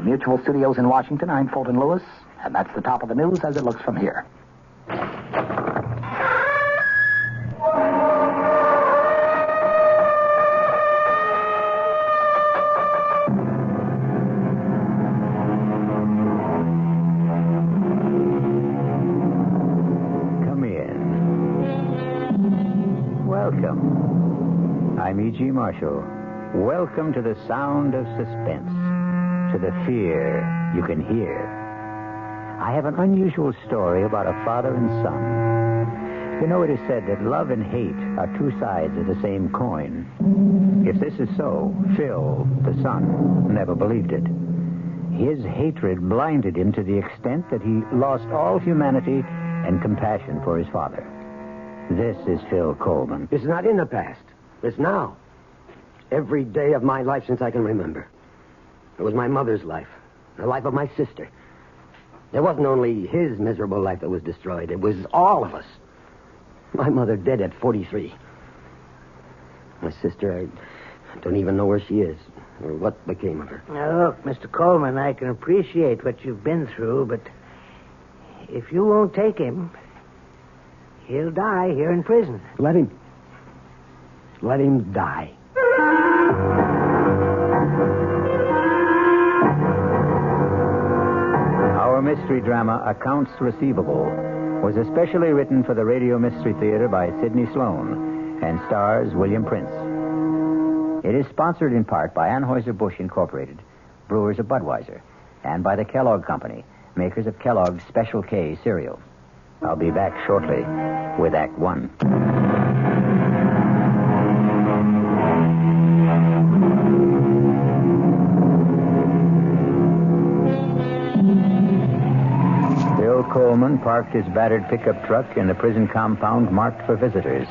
Mutual Studios in Washington, I'm Fulton Lewis, and that's the top of the news as it looks from here. Come in. Welcome. I'm E.G. Marshall. Welcome to the sound of suspense, to the fear you can hear. I have an unusual story about a father and son. You know, it is said that love and hate are two sides of the same coin. If this is so, Phil, the son, never believed it. His hatred blinded him to the extent that he lost all humanity and compassion for his father. This is Phil Coleman. It's not in the past. It's now. Every day of my life since I can remember. It was my mother's life, the life of my sister. It wasn't only his miserable life that was destroyed. It was all of us. My mother dead at 43. My sister, I don't even know where she is or what became of her. Now, look, Mr. Coleman, I can appreciate what you've been through, but if you won't take him, he'll die here in prison. Let him die. Our mystery drama, Accounts Receivable, was especially written for the Radio Mystery Theater by Sidney Sloan and stars William Prince. It is sponsored in part by Anheuser-Busch Incorporated, brewers of Budweiser, and by the Kellogg Company, makers of Kellogg's Special K cereal. I'll be back shortly with Act One. Bill Coleman parked his battered pickup truck in the prison compound marked for visitors.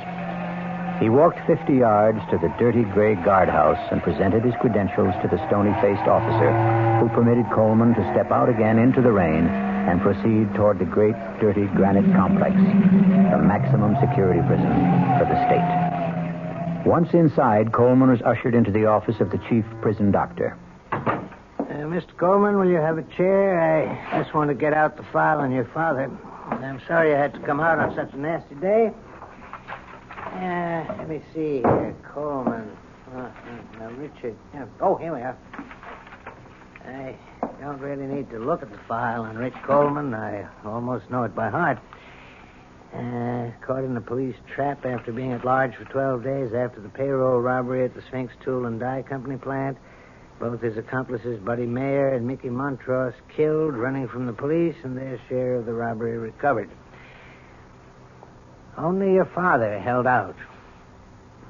He walked 50 yards to the dirty gray guardhouse and presented his credentials to the stony-faced officer, who permitted Coleman to step out again into the rain and proceed toward the great, dirty granite complex, the maximum security prison for the state. Once inside, Coleman was ushered into the office of the chief prison doctor. Mr. Coleman, will you have a chair? I just want to get out the file on your father. I'm sorry I had to come out on such a nasty day. Let me see here. Coleman. Now, Richard. Oh, here we are. I don't really need to look at the file on Rich Coleman. I almost know it by heart. Caught in a police trap after being at large for 12 days after the payroll robbery at the Sphinx Tool and Die Company plant. Both his accomplices, Buddy Mayer and Mickey Montross, killed, running from the police, and their share of the robbery recovered. Only your father held out,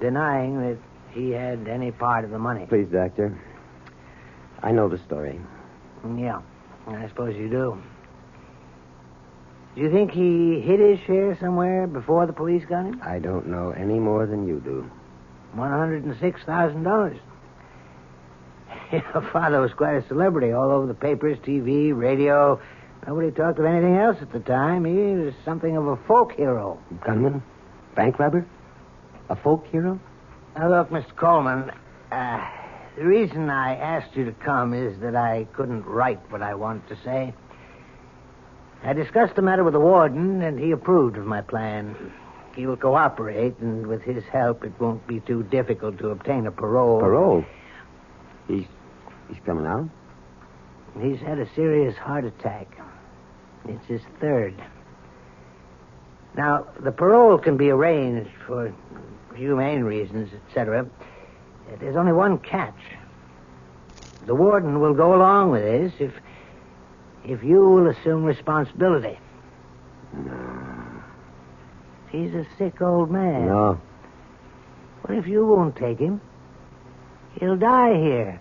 denying that he had any part of the money. Please, Doctor. I know the story. Yeah, I suppose you do. Do you think he hid his share somewhere before the police got him? I don't know any more than you do. $106,000. Your father was quite a celebrity all over the papers, TV, radio. Nobody talked of anything else at the time. He was something of a folk hero. Gunman? Bank robber? A folk hero? Now, look, Mr. Coleman, the reason I asked you to come is that I couldn't write what I wanted to say. I discussed the matter with the warden, and he approved of my plan. He will cooperate, and with his help, it won't be too difficult to obtain a parole. Parole? He's coming out? He's had a serious heart attack. It's his third. Now, the parole can be arranged for humane reasons, etc. There's only one catch. The warden will go along with this if you will assume responsibility. No. He's a sick old man. No. What if you won't take him? He'll die here.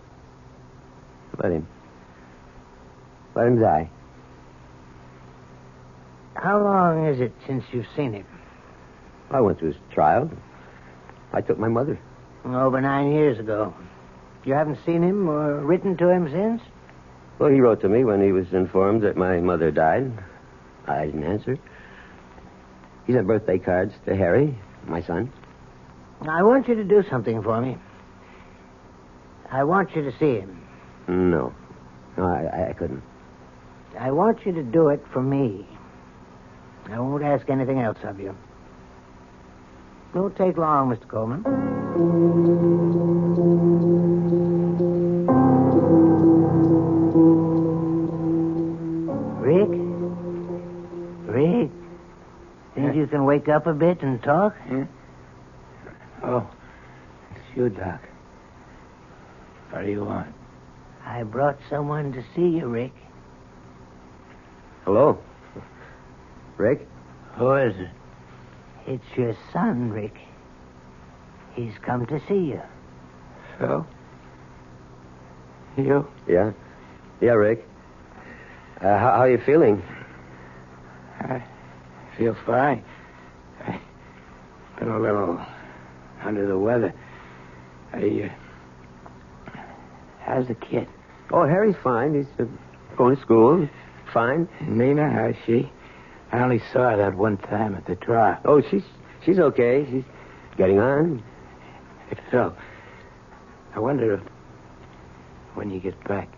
Let him die. How long is it since you've seen him? I went to his trial. I took my mother. Over 9 years ago. You haven't seen him or written to him since? Well, he wrote to me when he was informed that my mother died. I didn't answer. He sent birthday cards to Harry, my son. I want you to do something for me. I want you to see him. No. No, I couldn't. I want you to do it for me. I won't ask anything else of you. Won't take long, Mr. Coleman. Rick? Think you can wake up a bit and talk? Yeah? Oh, it's you, Doc. What do you want? I brought someone to see you, Rick. Hello? Rick? Who is it? It's your son, Rick. He's come to see you. Phil? You? Yeah? Yeah, Rick. How are you feeling? I feel fine. I've been a little under the weather. How's the kid? Oh, Harry's fine. He's going to school. Fine. Nina, how's she? I only saw her that one time at the trial. Oh, she's okay. She's getting on. Hey, Phil, I wonder if, when you get back,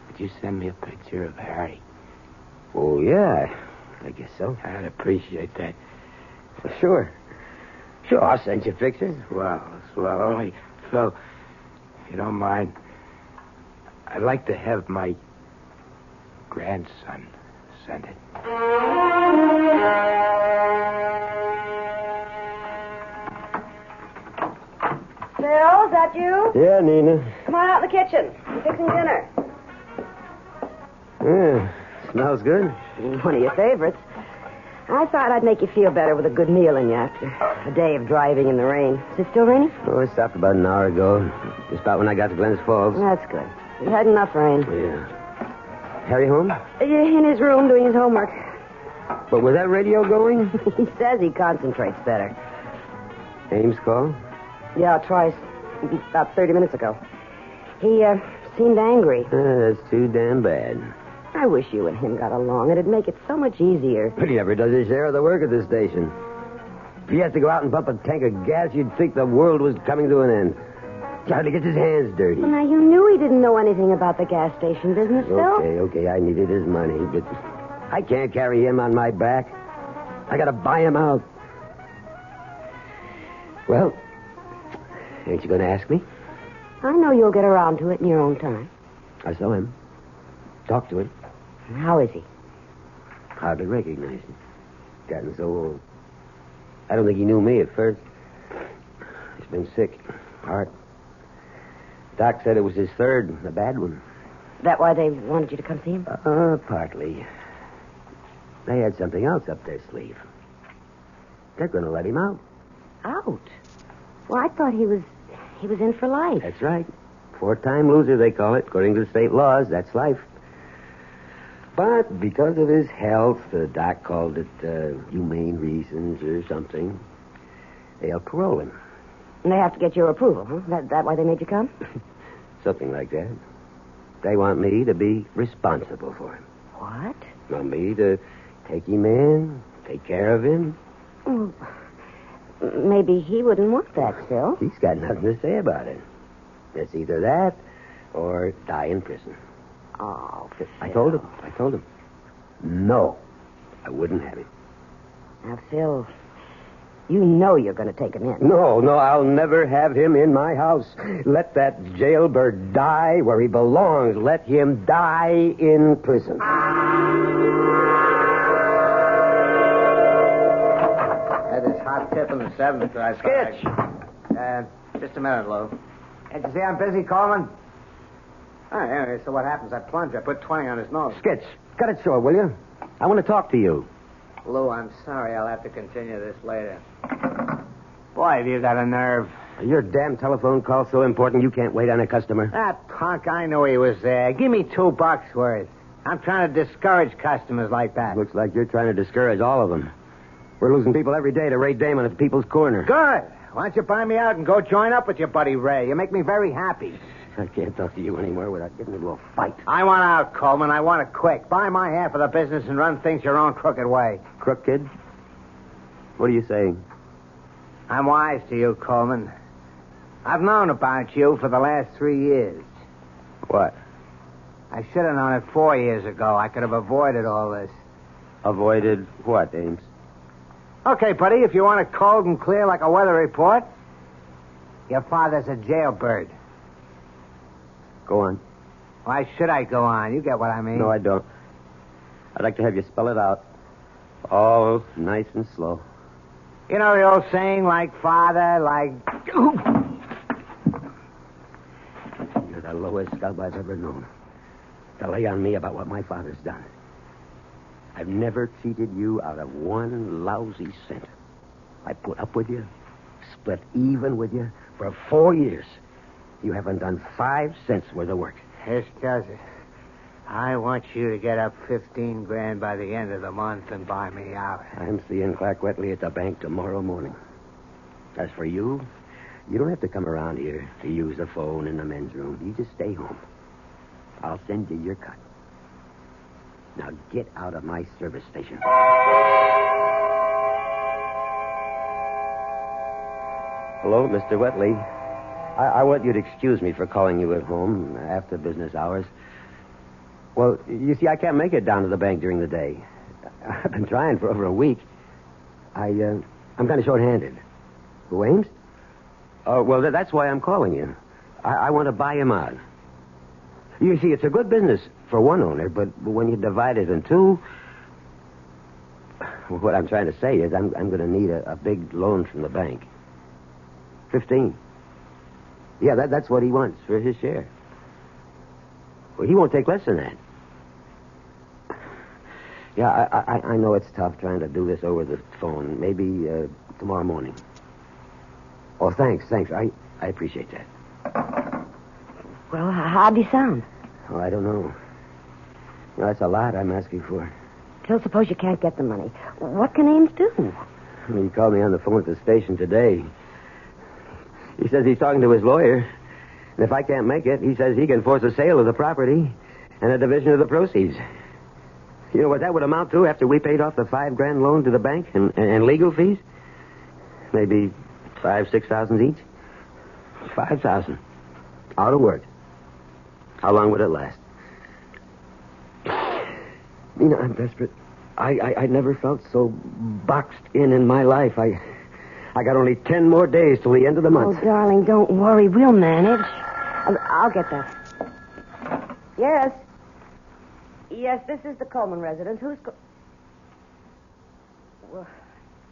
would you send me a picture of Harry? Oh, yeah. I guess so. I'd appreciate that. Sure. Sure, I'll send you pictures. Well, only, Phil, if you don't mind, I'd like to have my grandson send it. Phil, is that you? Yeah, Nina. Come on out in the kitchen. I'm fixing dinner. Yeah, smells good. One of your favorites. I thought I'd make you feel better with a good meal in you after a day of driving in the rain. Is it still raining? Oh, it stopped about an hour ago. Just about when I got to Glens Falls. That's good. We had enough rain. Yeah. Harry home? In his room doing his homework. But was that radio going? He says he concentrates better. Ames call? Yeah, twice. About 30 minutes ago. He seemed angry. That's too damn bad. I wish you and him got along. It'd make it so much easier. But he never does his share of the work at this station. If he has to go out and pump a tank of gas, you'd think the world was coming to an end. He hardly gets his hands dirty. Well, now, you knew he didn't know anything about the gas station business, Phil. Okay, I needed his money, but I can't carry him on my back. I gotta buy him out. Well, ain't you gonna ask me? I know you'll get around to it in your own time. I saw him. Talked to him. How is he? Hardly recognized him. Gotten so old. I don't think he knew me at first. He's been sick. Heart. Doc said it was his third, a bad one. That why they wanted you to come see him? Partly. They had something else up their sleeve. They're going to let him out. Out? Well, I thought he was in for life. That's right. 4-time loser, they call it. According to the state laws, that's life. But because of his health, the doc called it humane reasons or something, they'll parole him. And they have to get your approval, huh? That why they made you come? Something like that. They want me to be responsible for him. What? Want me to take him in, take care of him. Well, maybe he wouldn't want that, Phil. He's got nothing to say about it. It's either that or die in prison. Oh, Phil. I told him. No, I wouldn't have him. Now, Phil, you know you're going to take him in. No, I'll never have him in my house. Let that jailbird die where he belongs. Let him die in prison. Had this hot tip in the 7th. Just a minute, Lou. Can't you see I'm busy, Coleman? Oh, anyway, so what happens? I plunge. I put 20 on his nose. Skitch, cut it short, will you? I want to talk to you. Lou, I'm sorry. I'll have to continue this later. Boy, have you got a nerve. Your damn telephone call's so important you can't wait on a customer. That punk, I knew he was there. Give me $2 worth. I'm trying to discourage customers like that. Looks like you're trying to discourage all of them. We're losing people every day to Ray Damon at the People's Corner. Good. Why don't you buy me out and go join up with your buddy Ray? You make me very happy. I can't talk to you anymore without getting into a fight. I want out, Coleman. I want it quick. Buy my half of the business and run things your own crooked way. Crooked? What are you saying? I'm wise to you, Coleman. I've known about you for the last 3 years. What? I should have known it 4 years ago. I could have avoided all this. Avoided what, Ames? Okay, buddy, if you want it cold and clear like a weather report, your father's a jailbird. Go on. Why should I go on? You get what I mean. No, I don't. I'd like to have you spell it out. All nice and slow. You know the old saying, like father, like... You're the lowest scub I've ever known. To lay on me about what my father's done. I've never cheated you out of one lousy cent. I put up with you, split even with you for 4 years. You haven't done 5 cents worth of work. This does it. I want you to get up 15 grand by the end of the month and buy me out. I'm seeing Clark Wetley at the bank tomorrow morning. As for you, you don't have to come around here to use the phone in the men's room. You just stay home. I'll send you your cut. Now get out of my service station. Hello, Mr. Wetley. I want you to excuse me for calling you at home after business hours. Well, you see, I can't make it down to the bank during the day. I've been trying for over a week. I'm kind of short-handed. Who, Ames? Oh, well, that's why I'm calling you. I want to buy him out. You see, it's a good business for one owner, but when you divide it in two... What I'm trying to say is I'm going to need a big loan from the bank. 15. Yeah, that's what he wants for his share. Well, he won't take less than that. Yeah, I know it's tough trying to do this over the phone. Maybe tomorrow morning. Oh, thanks. I appreciate that. Well, how'd he sound? Oh, I don't know. Well, that's a lot I'm asking for. Till suppose you can't get the money. What can Ames do? He called me on the phone at the station today. He says he's talking to his lawyer. And if I can't make it, he says he can force a sale of the property and a division of the proceeds. You know what that would amount to after we paid off the $5 grand loan to the bank and legal fees? Maybe $5,000-6,000 each. 5,000. Out of work. How long would it last? Nina, I'm desperate. I never felt so boxed in my life. I got only 10 more days till the end of the month. Oh, darling, don't worry. We'll manage. I'll get that. Yes. Yes, this is the Coleman residence. Who's... Well,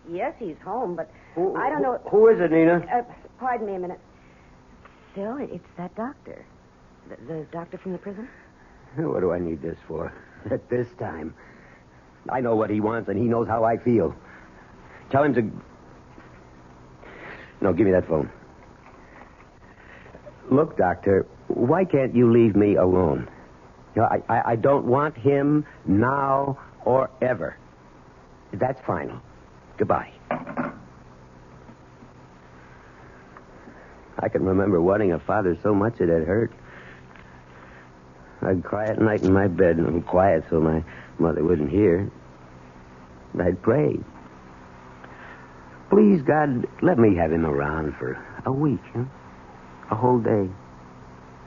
yes, he's home, but I don't know... Who is it, Nina? Pardon me a minute. Phil, it's that doctor. The doctor from the prison? What do I need this for? At this time. I know what he wants, and he knows how I feel. Tell him to... No, give me that phone. Look, Doctor, why can't you leave me alone? You know, I don't want him now or ever. That's final. Goodbye. I can remember wanting a father so much it had hurt. I'd cry at night in my bed, and I'm quiet so my mother wouldn't hear. And I'd pray. Please, God, let me have him around for a week, huh? A whole day.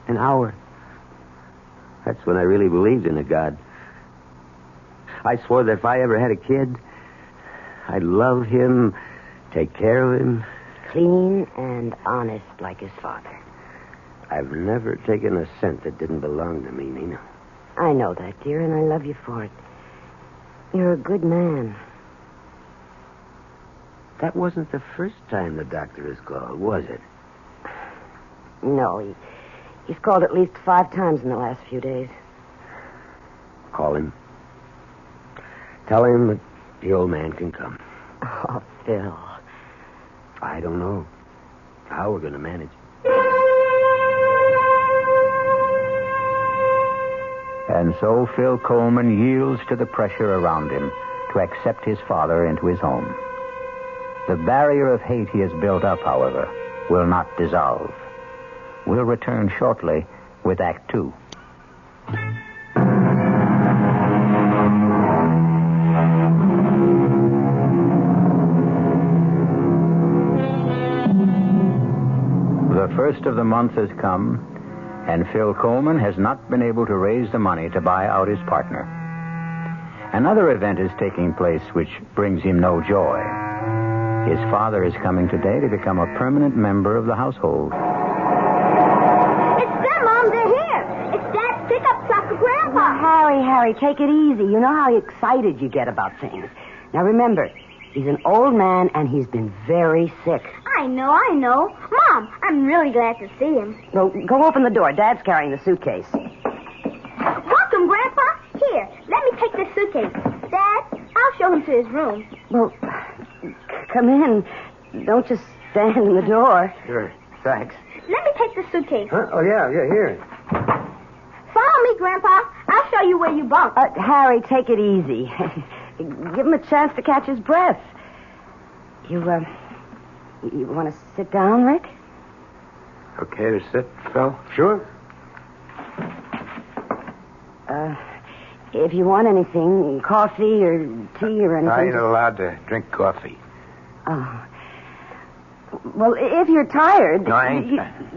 An hour. That's when I really believed in a God. I swore that if I ever had a kid, I'd love him, take care of him. Clean and honest like his father. I've never taken a cent that didn't belong to me, Nina. I know that, dear, and I love you for it. You're a good man. That wasn't the first time the doctor has called, was it? No, he's called at least 5 times in the last few days. Call him. Tell him that the old man can come. Oh, Phil. I don't know how we're going to manage. And so Phil Coleman yields to the pressure around him to accept his father into his home. The barrier of hate he has built up, however, will not dissolve. We'll return shortly with Act 2. The first of the month has come, and Phil Coleman has not been able to raise the money to buy out his partner. Another event is taking place which brings him no joy. His father is coming today to become a permanent member of the household. It's them, Mom. They're here. It's Dad's pickup truck for Grandpa. Now, Harry, take it easy. You know how excited you get about things. Now, remember, he's an old man, and he's been very sick. I know. Mom, I'm really glad to see him. Well, go open the door. Dad's carrying the suitcase. Welcome, Grandpa. Here, let me take this suitcase. Dad, I'll show him to his room. Well, come in. Don't just stand in the door. Sure. Thanks. Let me take the suitcase. Huh? Oh, yeah, here. Follow me, Grandpa. I'll show you where you bunk. Harry, take it easy. Give him a chance to catch his breath. You want to sit down, Rick? Okay to sit, Phil? Sure. If you want anything, coffee or tea or anything. I ain't allowed to drink coffee. Oh. Well, if you're tired... No, I ain't.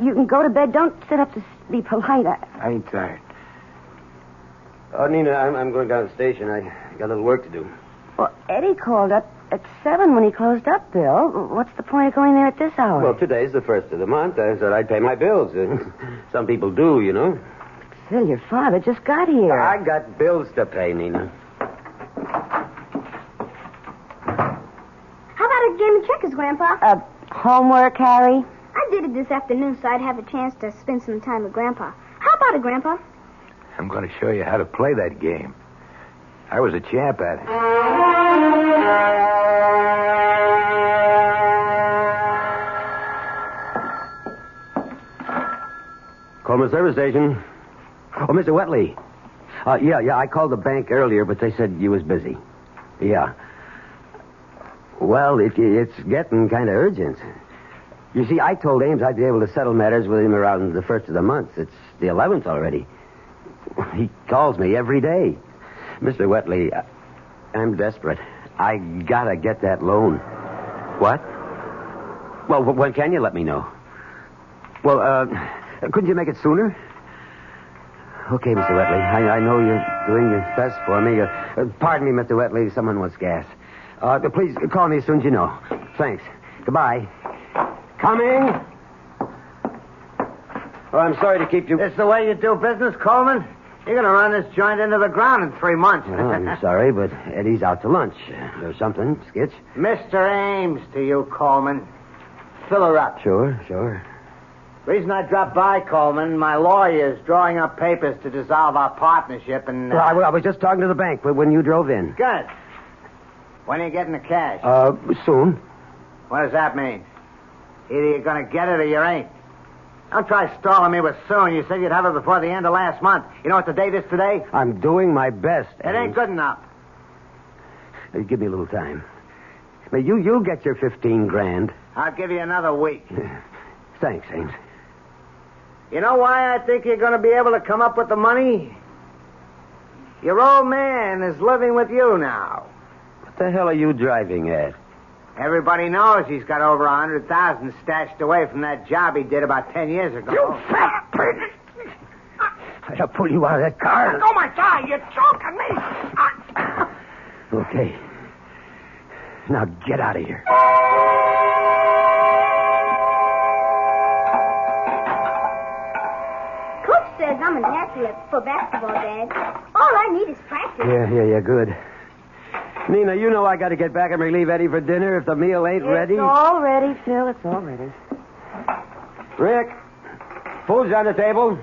You can go to bed. Don't sit up to be polite. I ain't tired. Oh, Nina, I'm going down to the station. I got a little work to do. Well, Eddie called up at 7 when he closed up, Bill. What's the point of going there at this hour? Well, today's the first of the month. I thought I'd pay my bills. Some people do, you know. Phil, your father just got here. I got bills to pay, Nina. How about a game of checkers, Grandpa? Homework, Harry? I did it this afternoon so I'd have a chance to spend some time with Grandpa. How about it, Grandpa? I'm going to show you how to play that game. I was a champ at it. Coleman Service Station. Oh, Mr. Wetley. Yeah, I called the bank earlier, but they said you was busy. Yeah. Well, it's getting kind of urgent. You see, I told Ames I'd be able to settle matters with him around the first of the month. It's the 11th already. He calls me every day. Mr. Wetley, I'm desperate. I gotta get that loan. What? Well, when can you let me know? Well, couldn't you make it sooner? Okay, Mr. Wetley. I know you're doing your best for me. Pardon me, Mr. Wetley. Someone wants gas. Please call me as soon as you know. Thanks. Goodbye. Coming. Oh, I'm sorry to keep you... This the way you do business, Coleman? You're going to run this joint into the ground in 3 months. Well, I'm sorry, but Eddie's out to lunch. Or something, Skitch. Mr. Ames to you, Coleman. Fill her up. Sure. Reason I dropped by, Coleman, my lawyer's drawing up papers to dissolve our partnership and... Well, I was just talking to the bank when you drove in. Good. When are you getting the cash? Soon. What does that mean? Either you're going to get it or you ain't. Don't try stalling me with soon. You said you'd have it before the end of last month. You know what the date is today? I'm doing my best, It ain't good enough. Give me a little time. Now, you'll get your 15 grand. I'll give you another week. Thanks, Ames. You know why I think you're going to be able to come up with the money? Your old man is living with you now. What the hell are you driving at? Everybody knows he's got over 100,000 stashed away from that job he did about 10 years ago. You fat pig! I'll pull you out of that car. Oh, my God, you're choking me. Okay. Now get out of here. Coach says I'm a natural for basketball, Dad. All I need is practice. Yeah, good. Nina, you know I got to get back and relieve Eddie for dinner if the meal ain't ready. It's all ready, Phil. It's all ready. Rick, food's on the table.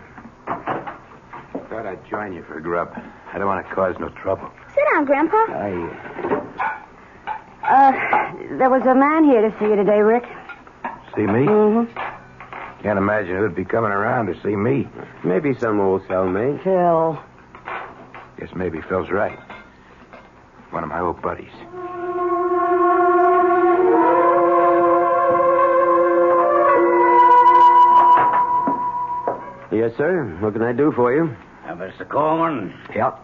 Thought I'd join you for grub. I don't want to cause no trouble. Sit down, Grandpa. There was a man here to see you today, Rick. See me? Mm-hmm. Can't imagine who'd be coming around to see me. Maybe some old cellmate. Phil. Guess maybe Phil's right. One of my old buddies. Yes, sir. What can I do for you? Mr. Coleman. Yep.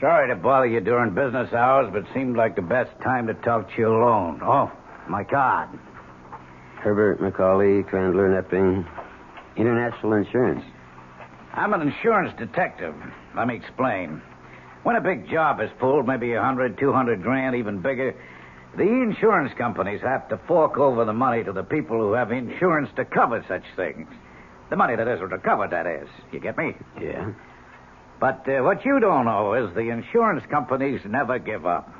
Sorry to bother you during business hours, but seemed like the best time to talk to you alone. Oh, my card. Herbert, McCauley, Crandler, Nepping. International Insurance. I'm an insurance detective. Let me explain. When a big job is pulled, maybe 100, 200 grand, even bigger, the insurance companies have to fork over the money to the people who have insurance to cover such things. The money that isn't recovered, that is. You get me? Yeah. But what you don't know is the insurance companies never give up.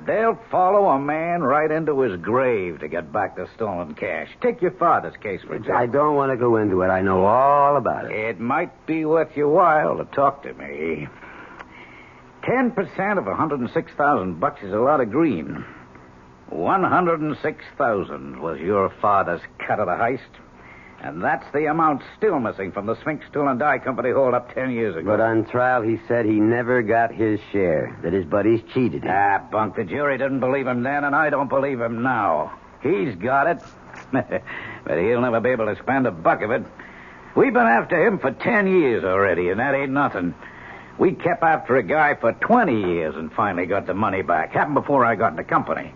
They'll follow a man right into his grave to get back the stolen cash. Take your father's case, for example. I don't want to go into it. I know all about it. It might be worth your while to talk to me. 10% of $106,000 is a lot of green. 106,000 was your father's cut of the heist. And that's the amount still missing from the Sphinx Tool and Die Company hold-up 10 years ago. But on trial, he said he never got his share, that his buddies cheated him. Ah, bunk. The jury didn't believe him then, and I don't believe him now. He's got it. But he'll never be able to spend a buck of it. We've been after him for 10 years already, and that ain't nothing. We kept after a guy for 20 years and finally got the money back. Happened before I got in the company.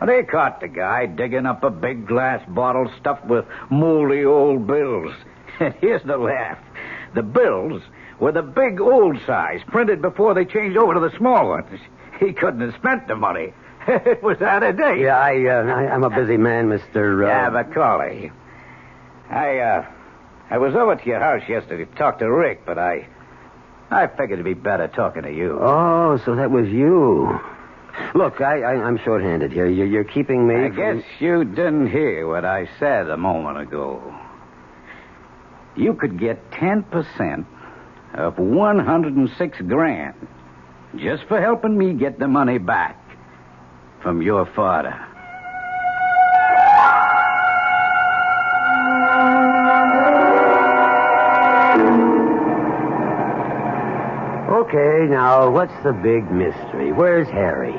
They caught the guy digging up a big glass bottle stuffed with moldy old bills. And here's the laugh. The bills were the big old size, printed before they changed over to the small ones. He couldn't have spent the money. It was out of date. Yeah, I'm a busy man, Mr. Yeah, Macaulay. I was over to your house yesterday to talk to Rick, but I figured it'd be better talking to you. Oh, so that was you. Look, I'm short-handed here. You're keeping me I guess you didn't hear what I said a moment ago. You could get 10% of 106 grand just for helping me get the money back from your father. Okay, now, what's the big mystery? Where's Harry?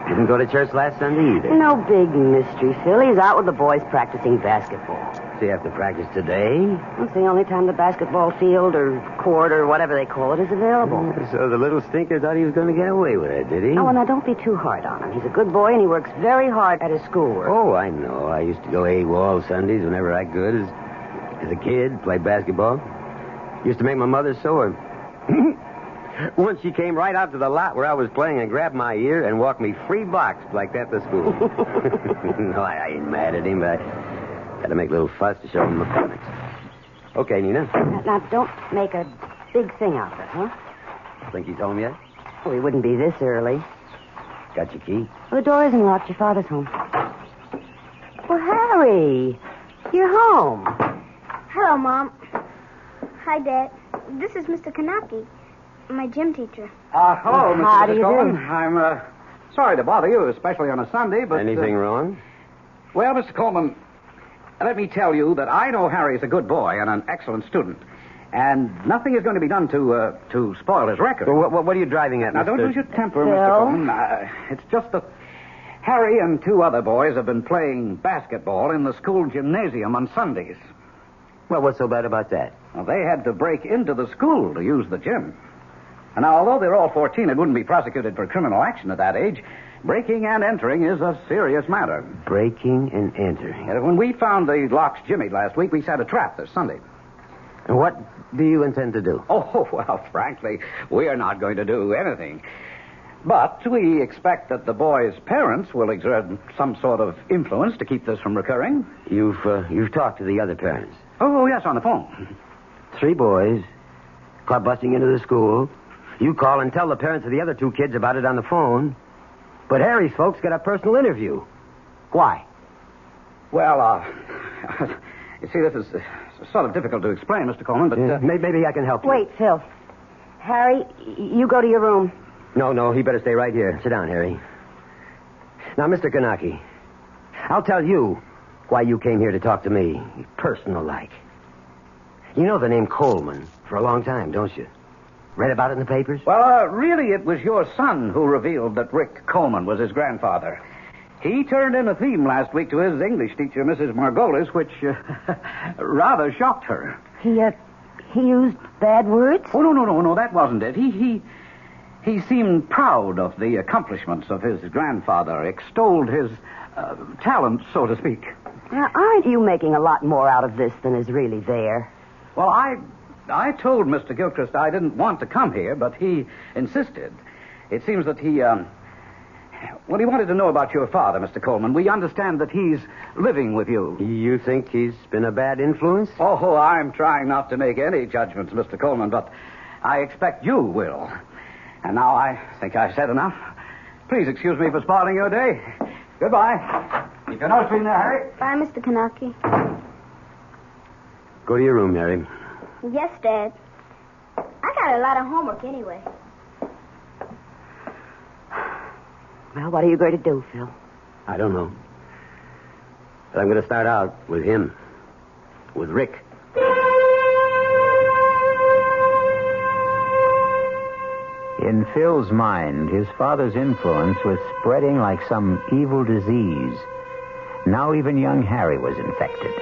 Didn't go to church last Sunday either. No big mystery, Phil. He's out with the boys practicing basketball. So you have to practice today? It's the only time the basketball field or court or whatever they call it is available. So the little stinker thought he was going to get away with it, did he? Oh, well, now, don't be too hard on him. He's a good boy, and he works very hard at his schoolwork. Oh, I know. I used to go AWOL Sundays whenever I could as a kid, play basketball. Used to make my mother sore. Once she came right out to the lot where I was playing and grabbed my ear and walked me 3 blocks like that to school. No, I ain't mad at him, but I got to make a little fuss to show him my comics. Okay, Nina. Now, don't make a big thing out of it, huh? Think he's home yet? Well, he wouldn't be this early. Got your key? Well, the door isn't locked. Your father's home. Well, Harry, you're home. Hello, Mom. Hi, Dad. This is Mr. Kanaki, my gym teacher. Hello, How do Mr. you Coleman. do? I'm sorry to bother you, especially on a Sunday, but... Anything wrong? Well, Mr. Coleman, let me tell you that I know Harry's a good boy and an excellent student. And nothing is going to be done to spoil his record. Well, what are you driving at, Now, Mr. don't lose your temper, Phil? Mr. Coleman. It's just that Harry and 2 other boys have been playing basketball in the school gymnasium on Sundays. Well, what's so bad about that? Well, they had to break into the school to use the gym. And now, although they're all 14 and wouldn't be prosecuted for criminal action at that age, breaking and entering is a serious matter. Breaking and entering. And when we found the locks jimmied last week, we set a trap this Sunday. And what do you intend to do? Oh, well, frankly, we are not going to do anything. But we expect that the boys' parents will exert some sort of influence to keep this from recurring. You've talked to the other parents. Oh, yes, on the phone. 3 boys caught busting into the school. You call and tell the parents of the other 2 kids about it on the phone. But Harry's folks get a personal interview. Why? Well, you see, this is sort of difficult to explain, Mr. Coleman, but... Maybe I can help you. Wait, Phil. Harry, you go to your room. No, he better stay right here. Sit down, Harry. Now, Mr. Kanaki, I'll tell you why you came here to talk to me, personal-like. You know the name Coleman for a long time, don't you? Read about it in the papers? Well, really, it was your son who revealed that Rick Coleman was his grandfather. He turned in a theme last week to his English teacher, Mrs. Margolis, which rather shocked her. He used bad words? Oh, no, that wasn't it. He seemed proud of the accomplishments of his grandfather, extolled his talent, so to speak. Now, aren't you making a lot more out of this than is really there? Well, I told Mr. Gilchrist I didn't want to come here, but he insisted. It seems that he wanted to know about your father, Mr. Coleman. We understand that he's living with you. You think he's been a bad influence? Oh, I'm trying not to make any judgments, Mr. Coleman, but I expect you will. And now I think I've said enough. Please excuse me for spoiling your day. Goodbye. Keep your nose clean there, Harry. Bye, Mr. Kanaki. Go to your room, Mary. Yes, Dad. I got a lot of homework anyway. Well, what are you going to do, Phil? I don't know. But I'm going to start out with him. With Rick. In Phil's mind, his father's influence was spreading like some evil disease. Now even young Harry was infected.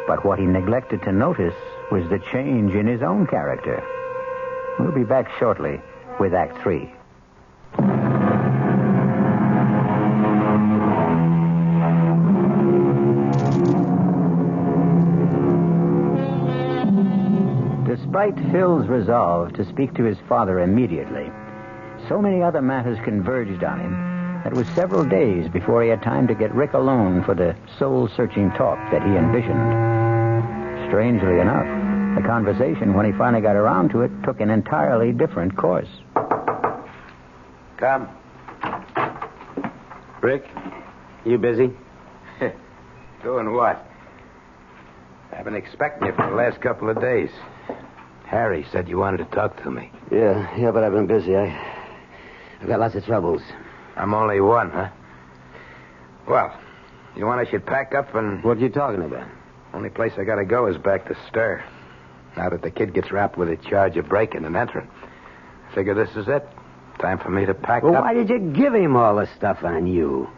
But what he neglected to notice was the change in his own character. We'll be back shortly with Act 3. Despite Phil's resolve to speak to his father immediately, so many other matters converged on him that it was several days before he had time to get Rick alone for the soul-searching talk that he envisioned. Strangely enough, the conversation, when he finally got around to it, took an entirely different course. Come. Rick, you busy? Doing what? I've been expecting you for the last couple of days. Harry said you wanted to talk to me. Yeah, but I've been busy. I've got lots of troubles. I'm only one, huh? Well, you want I should pack up and... What are you talking about? Only place I gotta go is back to Stir. Now that the kid gets rapped with a charge of breaking and entering. I figure this is it. Time for me to pack up. Why did you give him all the stuff on you?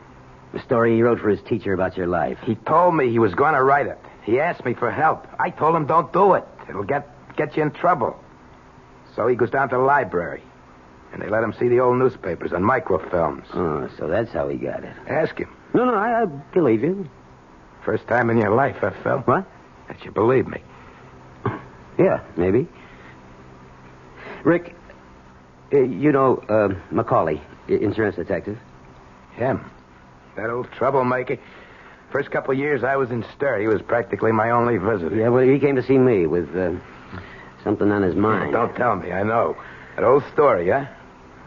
The story he wrote for his teacher about your life. He told me he was going to write it. He asked me for help. I told him don't do it. It'll get you in trouble. So he goes down to the library. And they let him see the old newspapers and microfilms. Oh, so that's how he got it. Ask him. No, I believe you. First time in your life, huh, Phil? What? That you believe me. Yeah, maybe. Rick, you know Macaulay, insurance detective? Him. That old troublemaker. First couple of years I was in Stir, he was practically my only visitor. Yeah, well, he came to see me with something on his mind. Don't tell me, I know. That old story, huh?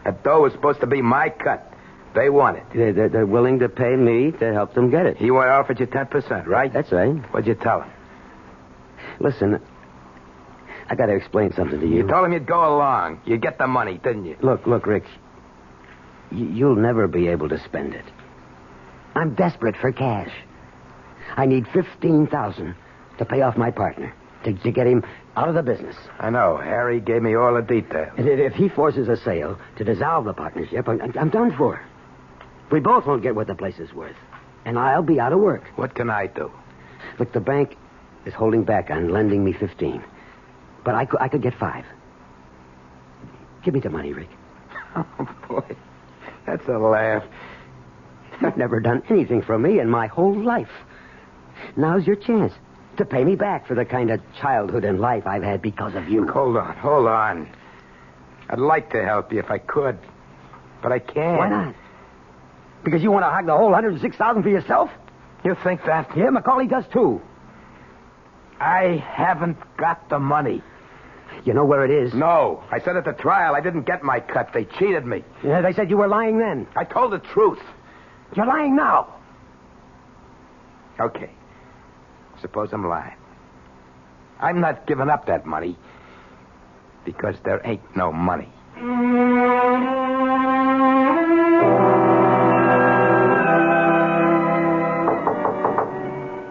That dough was supposed to be my cut. They want it. They're willing to pay me to help them get it. He offered you 10%, right? That's right. What'd you tell him? Listen, I got to explain something to you. You told him you'd go along. You'd get the money, didn't you? Look, Rick. You'll never be able to spend it. I'm desperate for cash. I need $15,000 to pay off my partner, to get him out of the business. I know. Harry gave me all the details. And if he forces a sale to dissolve the partnership, I'm done for. We both won't get what the place is worth. And I'll be out of work. What can I do? Look, the bank is holding back on lending me 15. But I could get 5. Give me the money, Rick. Oh, boy. That's a laugh. You've never done anything for me in my whole life. Now's your chance to pay me back for the kind of childhood and life I've had because of you. Hold on. I'd like to help you if I could, but I can't. Why not? Because you want to hog the whole $106,000 for yourself? You think that? Yeah, Macaulay does too. I haven't got the money. You know where it is? No. I said at the trial I didn't get my cut. They cheated me. Yeah, they said you were lying then. I told the truth. You're lying now. Okay. Suppose I'm lying. I'm not giving up that money because there ain't no money.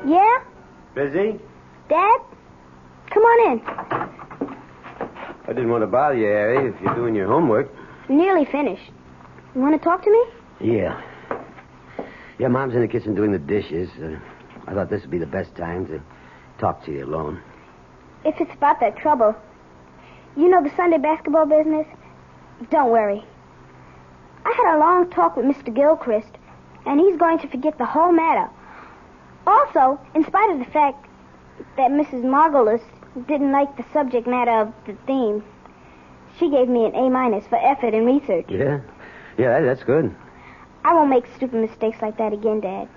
Yeah? Busy? Dad? Come on in. I didn't want to bother you, Harry, if you're doing your homework. Nearly finished. You want to talk to me? Yeah. Yeah, Mom's in the kitchen doing the dishes. I thought this would be the best time to talk to you alone. If it's about that trouble. You know the Sunday basketball business? Don't worry. I had a long talk with Mr. Gilchrist, and he's going to forget the whole matter. Also, in spite of the fact that Mrs. Margolis didn't like the subject matter of the theme. She gave me an A- for effort in research. Yeah? Yeah, that's good. I won't make stupid mistakes like that again, Dad.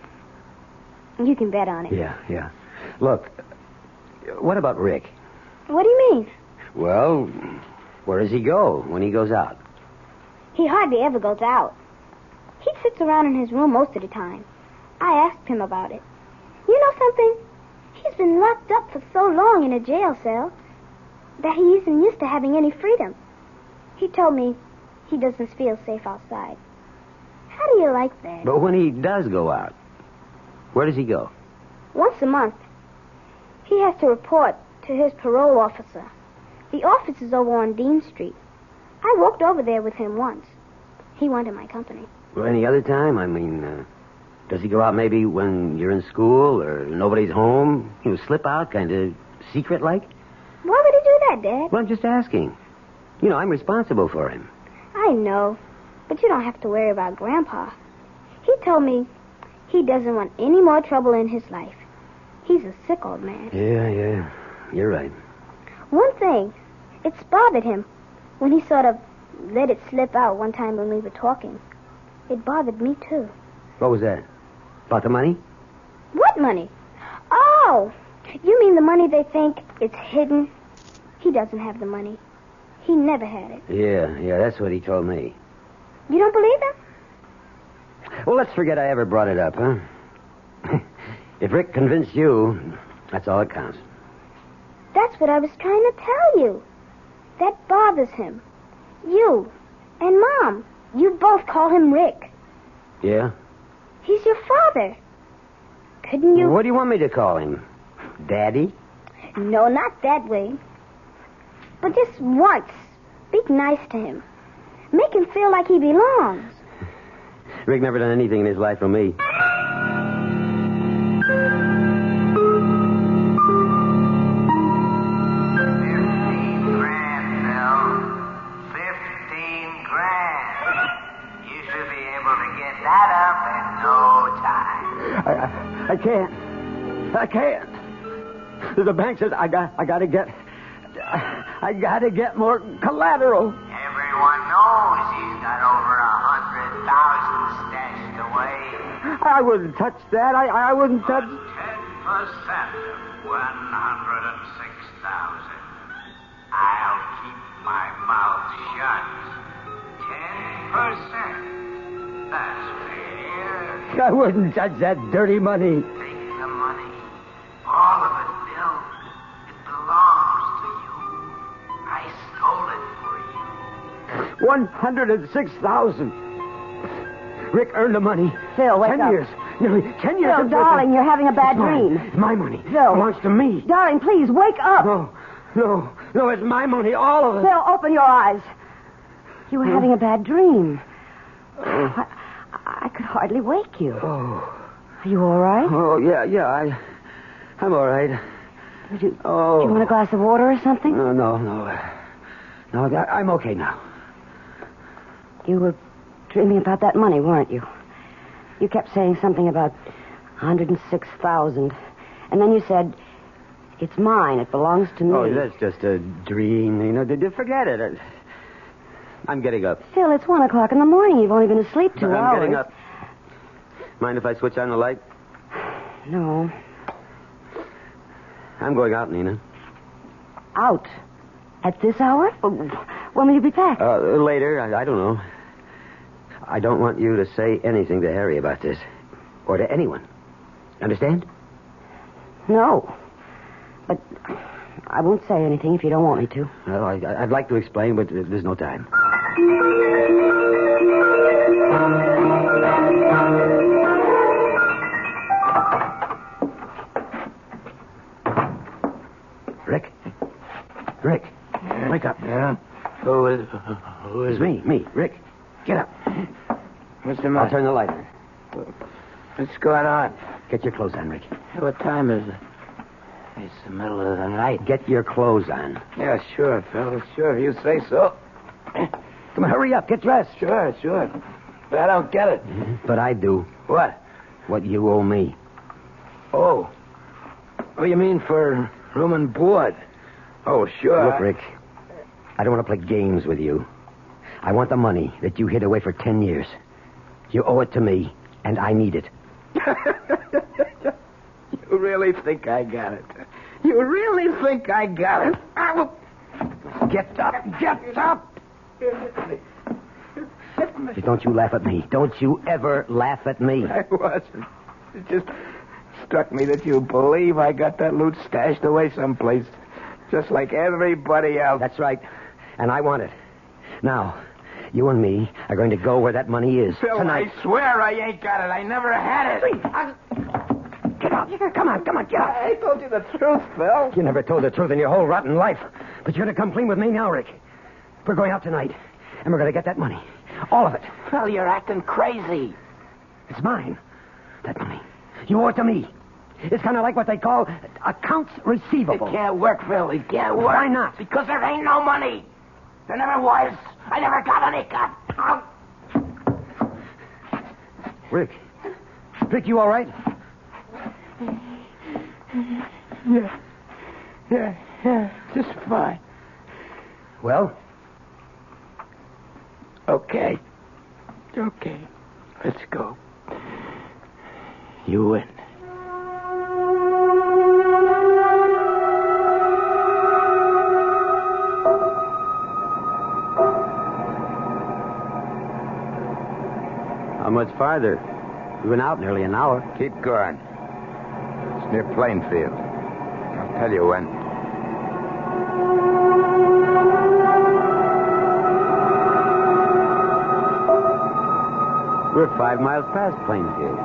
You can bet on it. Yeah. Look, what about Rick? What do you mean? Well, where does he go when he goes out? He hardly ever goes out. He sits around in his room most of the time. I asked him about it. You know something? He's been locked up for so long in a jail cell that he isn't used to having any freedom. He told me he doesn't feel safe outside. How do you like that? But when he does go out, where does he go? Once a month. He has to report to his parole officer. The office is over on Dean Street. I walked over there with him once. He wanted my company. Well, any other time? I mean, does he go out maybe when you're in school or nobody's home? Slip out, kind of secret-like? Why would he do that, Dad? Well, I'm just asking. I'm responsible for him. I know, but you don't have to worry about Grandpa. He told me he doesn't want any more trouble in his life. He's a sick old man. Yeah. You're right. One thing, it's bothered him when he sort of let it slip out one time when we were talking. It bothered me, too. What was that? About the money? What money? Oh, you mean the money they think is hidden? He doesn't have the money. He never had it. Yeah, that's what he told me. You don't believe him? Well, let's forget I ever brought it up, huh? If Rick convinced you, that's all that counts. That's what I was trying to tell you. That bothers him. You and Mom, you both call him Rick. Yeah? He's your father. Couldn't you... What do you want me to call him? Daddy? No, not that way. But just once, be nice to him. Make him feel like he belongs. Rick never done anything in his life for me. I can't. The bank says I gotta get more collateral. Everyone knows he's got over 100,000 stashed away. I wouldn't touch that. I wouldn't touch. 10% of 106,000. I'll keep my mouth shut. 10%. That's fair. I wouldn't touch that dirty money. Take the money. All of it, Bill. It belongs to you. I stole it for you. 106,000. Rick earned the money. Phil, wake 10 up. years. Nearly 10 years. Phil, darling, you're having a bad dream. It's my money. Phil. It belongs to me. Darling, please, wake up. No, it's my money, all of it. Phil, open your eyes. You were having a bad dream. I could hardly wake you. Oh. Are you all right? Oh, yeah, I'm all right. Do you want a glass of water or something? No, I'm okay now. You were dreaming about that money, weren't you? You kept saying something about 106,000. And then you said, it's mine. It belongs to me. Oh, that's just a dream. Forget it. I'm getting up. Phil, it's 1 o'clock in the morning. You've only been asleep 2 hours. I'm getting up. Mind if I switch on the light? No. I'm going out, Nina. Out? At this hour? When will you be back? Later. I don't know. I don't want you to say anything to Harry about this. Or to anyone. Understand? No. But I won't say anything if you don't want me to. Well, I'd like to explain, but there's no time. Rick. Wake up. Yeah? Who is Me, Rick. Get up. What's the matter? I'll turn the light on. What's going on? Get your clothes on, Rick. What time is it? It's the middle of the night. Get your clothes on. Yeah, sure, fellas. Sure, if you say so. Come on, hurry up. Get dressed. Sure. But I don't get it. But I do. What? What you owe me. Oh. What do you mean for room and board? Oh, sure. Look, Rick, I don't want to play games with you. I want the money that you hid away for 10 years. You owe it to me, and I need it. You really think I got it? You really think I got it? I will... Get up! Get up! Don't you laugh at me. Don't you ever laugh at me. I wasn't. It just struck me that you believe I got that loot stashed away someplace, just like everybody else. That's right. And I want it. Now, you and me are going to go where that money is. Phil, tonight. I swear I ain't got it. I never had it. Get out. Come on, get out. I told you the truth, Phil. You never told the truth in your whole rotten life. But you're going to come clean with me now, Rick. We're going out tonight, and we're going to get that money. All of it. Phil, you're acting crazy. It's mine. That money. You owe it to me. It's kind of like what they call accounts receivable. It can't work, Phil. It can't work. Why not? Because there ain't no money. There never was. I never got any. Rick, you all right? Yeah, just fine. Well? Okay, let's go. You win. How much farther? We've been out nearly an hour. Keep going. It's near Plainfield. I'll tell you when. We're 5 miles past Plainfield.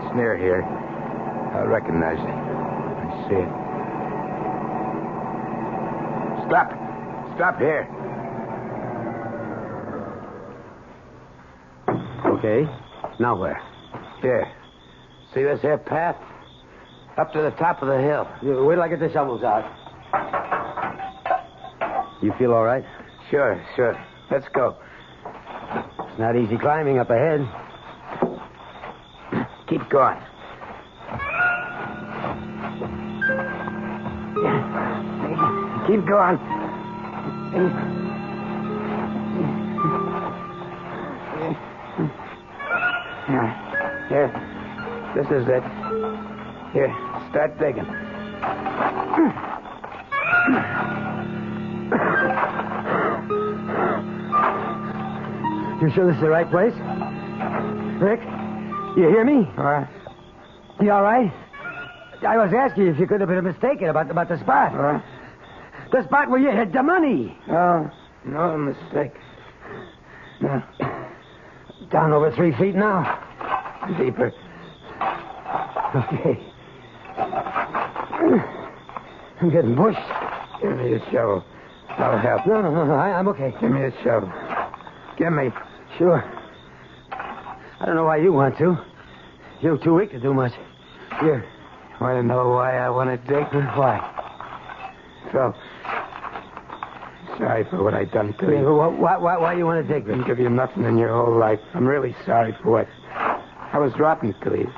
It's near here. I recognize it. I see it. Stop here. Okay. Now where? Here. See this here path? Up to the top of the hill. Wait till I get the shovels out. You feel all right? Sure. Let's go. It's not easy climbing up ahead. Keep going. Keep going. Here. This is it. Here, start digging. You sure this is the right place? Rick, you hear me? You all right? I was asking you if you could have been mistaken about the spot. The spot where you hid the money. Oh, no mistake. No. Down over 3 feet now. Deeper. Okay. I'm getting bushed. Give me a shovel. I'll help. No. I'm okay. Give me a shovel. Give me. Sure. I don't know why you want to. You're too weak to do much. Here. Want to know why I want to dig? Why? So, sorry for what I done to you. Why you want to dig? Didn't give you nothing in your whole life. I'm really sorry for what. I was rotten to you.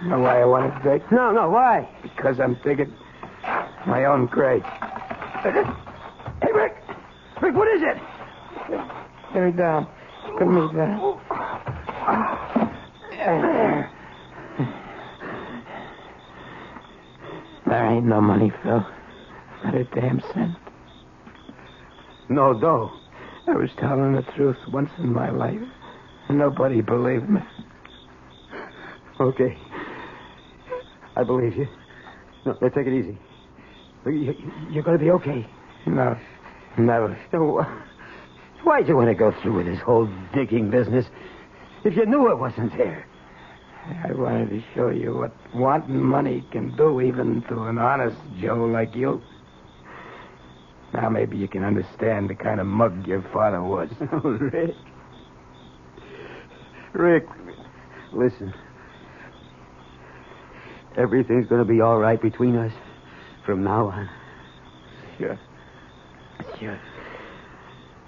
You know why I want to dig? No, why? Because I'm digging my own grave. Hey, Rick! Rick, what is it? Put me down. Put me down. There ain't no money, Phil. Not a damn cent. No dough. I was telling the truth once in my life, and nobody believed me. Okay. I believe you. No, let's take it easy. You're going to be okay. No, never. So, why'd you want to go through with this whole digging business if you knew it wasn't there? I wanted to show you what wanting money can do even to an honest Joe like you. Now maybe you can understand the kind of mug your father was. Oh, Rick. Rick, listen. Everything's going to be all right between us from now on. Sure.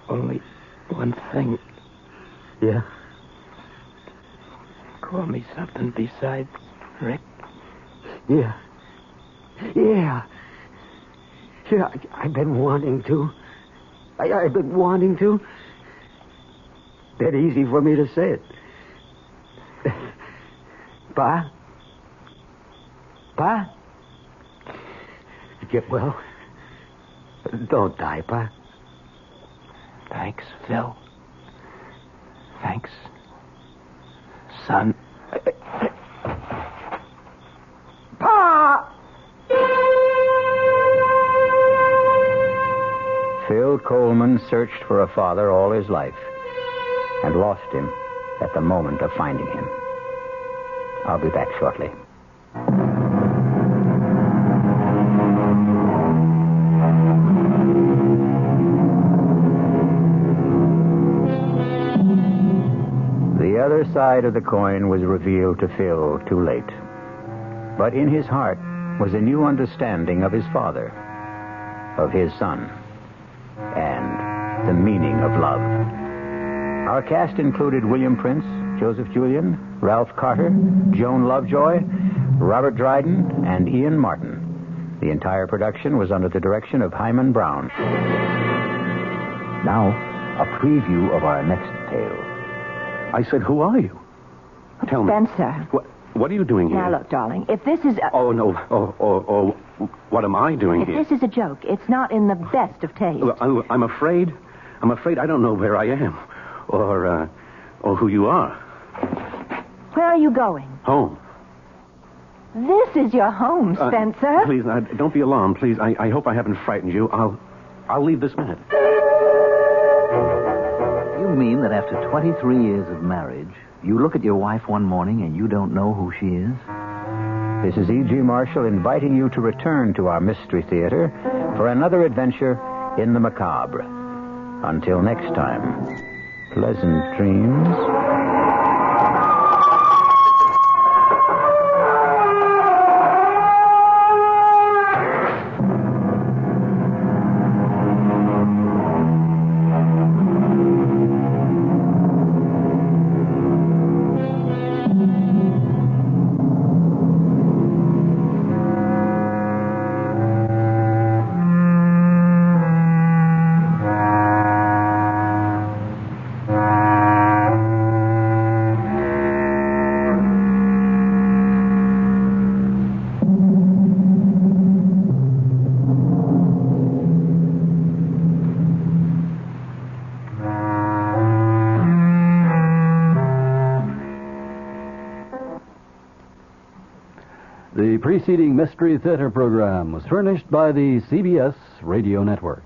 Only one thing. Yeah? Call me something besides Rick. Yeah. Yeah, I've been wanting to. I've been wanting to. That easy for me to say it. Pa? Pa? Get well. Don't die, Pa. Thanks, Phil. Thanks, son. Pa! Phil Coleman searched for a father all his life and lost him at the moment of finding him. I'll be back shortly. The other side of the coin was revealed to Phil too late. But in his heart was a new understanding of his father, of his son, and the meaning of love. Our cast included William Prince, Joseph Julian, Ralph Carter, Joan Lovejoy, Robert Dryden, and Ian Martin. The entire production was under the direction of Himan Brown. Now, a preview of our next tale. I said, who are you? Tell me. Spencer. What are you doing here? Now, look, darling, if this is Oh, no. What am I doing if here? this is a joke, it's not in the best of taste. I'm afraid I don't know where I am. Or who you are. Where are you going? Home. This is your home, Spencer. Please, don't be alarmed, please. I hope I haven't frightened you. I'll leave this minute. You mean that after 23 years of marriage, you look at your wife one morning and you don't know who she is? This is E.G. Marshall inviting you to return to our Mystery Theater for another adventure in the macabre. Until next time, pleasant dreams. The preceding Mystery Theater program was furnished by the CBS Radio Network.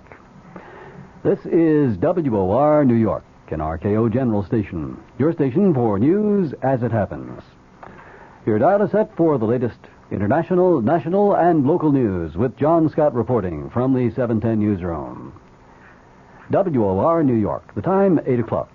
This is WOR New York, an RKO General Station, your station for news as it happens. Your dial is set for the latest international, national, and local news with John Scott reporting from the 710 newsroom. WOR New York, the time 8 o'clock.